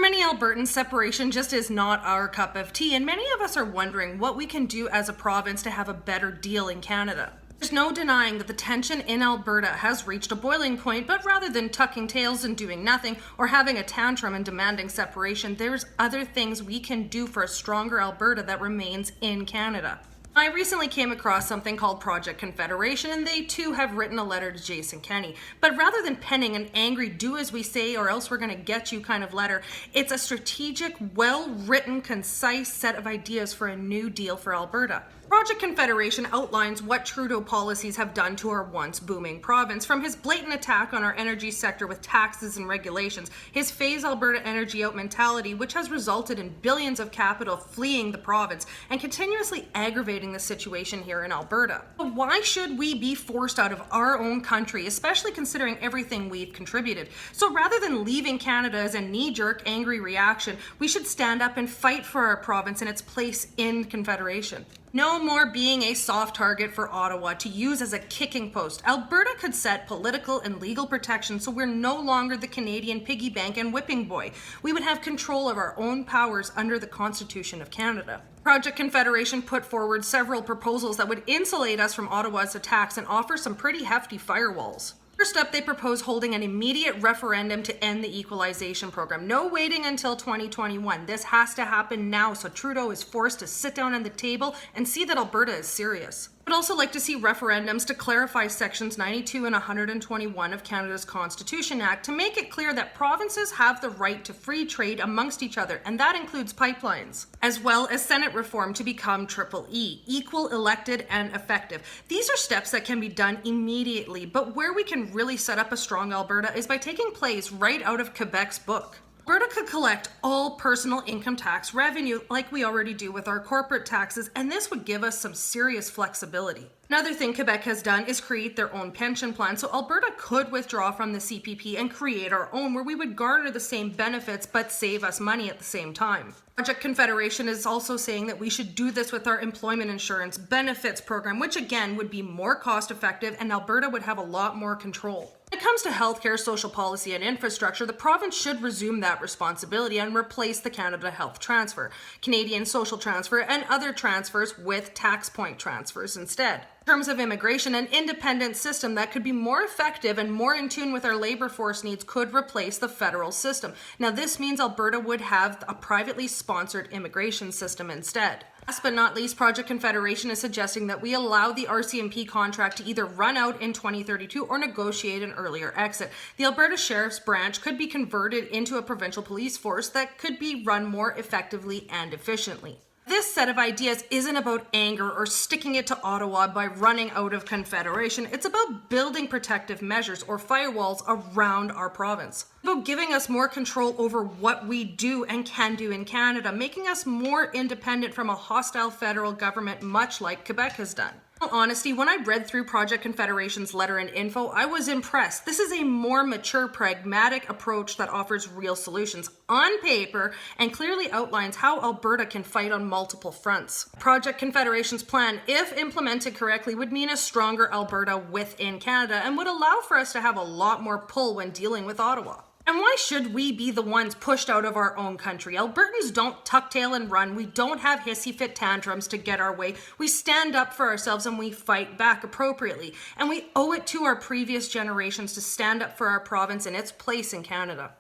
Many Albertans, separation just is not our cup of tea, and many of us are wondering what we can do as a province to have a better deal in Canada. There's no denying that the tension in Alberta has reached a boiling point, but rather than tucking tails and doing nothing or having a tantrum and demanding separation, there's other things we can do for a stronger Alberta that remains in Canada. I recently came across something called Project Confederation, and they too have written a letter to Jason Kenney. But rather than penning an angry do as we say or else we're going to get you kind of letter, it's a strategic, well-written, concise set of ideas for a new deal for Alberta. Project Confederation outlines what Trudeau policies have done to our once booming province, from his blatant attack on our energy sector with taxes and regulations, his phase Alberta energy out mentality, which has resulted in billions of capital fleeing the province and continuously aggravating the situation here in Alberta. But why should we be forced out of our own country, especially considering everything we've contributed? So rather than leaving Canada as a knee-jerk, angry reaction, we should stand up and fight for our province and its place in Confederation. No more being a soft target for Ottawa to use as a kicking post. Alberta could set political and legal protection so we're no longer the Canadian piggy bank and whipping boy. We would have control of our own powers under the Constitution of Canada. Project Confederation put forward several proposals that would insulate us from Ottawa's attacks and offer some pretty hefty firewalls. First up, they propose holding an immediate referendum to end the equalization program. No waiting until 2021. This has to happen now, so Trudeau is forced to sit down at the table and see that Alberta is serious. I'd also like to see referendums to clarify sections 92 and 121 of Canada's Constitution Act to make it clear that provinces have the right to free trade amongst each other, and that includes pipelines, as well as Senate reform to become Triple E, equal, elected, and effective. These are steps that can be done immediately, but where we can really set up a strong Alberta is by taking plays right out of Quebec's book. Alberta could collect all personal income tax revenue like we already do with our corporate taxes, and this would give us some serious flexibility. Another thing Quebec has done is create their own pension plan, so Alberta could withdraw from the CPP and create our own, where we would garner the same benefits but save us money at the same time. Project Confederation is also saying that we should do this with our employment insurance benefits program, which again would be more cost effective, and Alberta would have a lot more control. When it comes to healthcare, social policy, and infrastructure, the province should resume that responsibility and replace the Canada Health Transfer, Canadian Social Transfer, and other transfers with tax point transfers instead. In terms of immigration, an independent system that could be more effective and more in tune with our labor force needs could replace the federal system. Now, this means Alberta would have a privately sponsored immigration system instead. Last but not least, Project Confederation is suggesting that we allow the RCMP contract to either run out in 2032 or negotiate an earlier exit. The Alberta Sheriff's Branch could be converted into a provincial police force that could be run more effectively and efficiently. This set of ideas isn't about anger or sticking it to Ottawa by running out of Confederation. It's about building protective measures or firewalls around our province. It's about giving us more control over what we do and can do in Canada, making us more independent from a hostile federal government, much like Quebec has done. In all honesty, when I read through Project Confederation's letter and info, I was impressed. This is a more mature, pragmatic approach that offers real solutions on paper and clearly outlines how Alberta can fight on multiple fronts. Project Confederation's plan, if implemented correctly, would mean a stronger Alberta within Canada and would allow for us to have a lot more pull when dealing with Ottawa. And why should we be the ones pushed out of our own country? Albertans don't tuck tail and run. We don't have hissy fit tantrums to get our way. We stand up for ourselves and we fight back appropriately. And we owe it to our previous generations to stand up for our province and its place in Canada.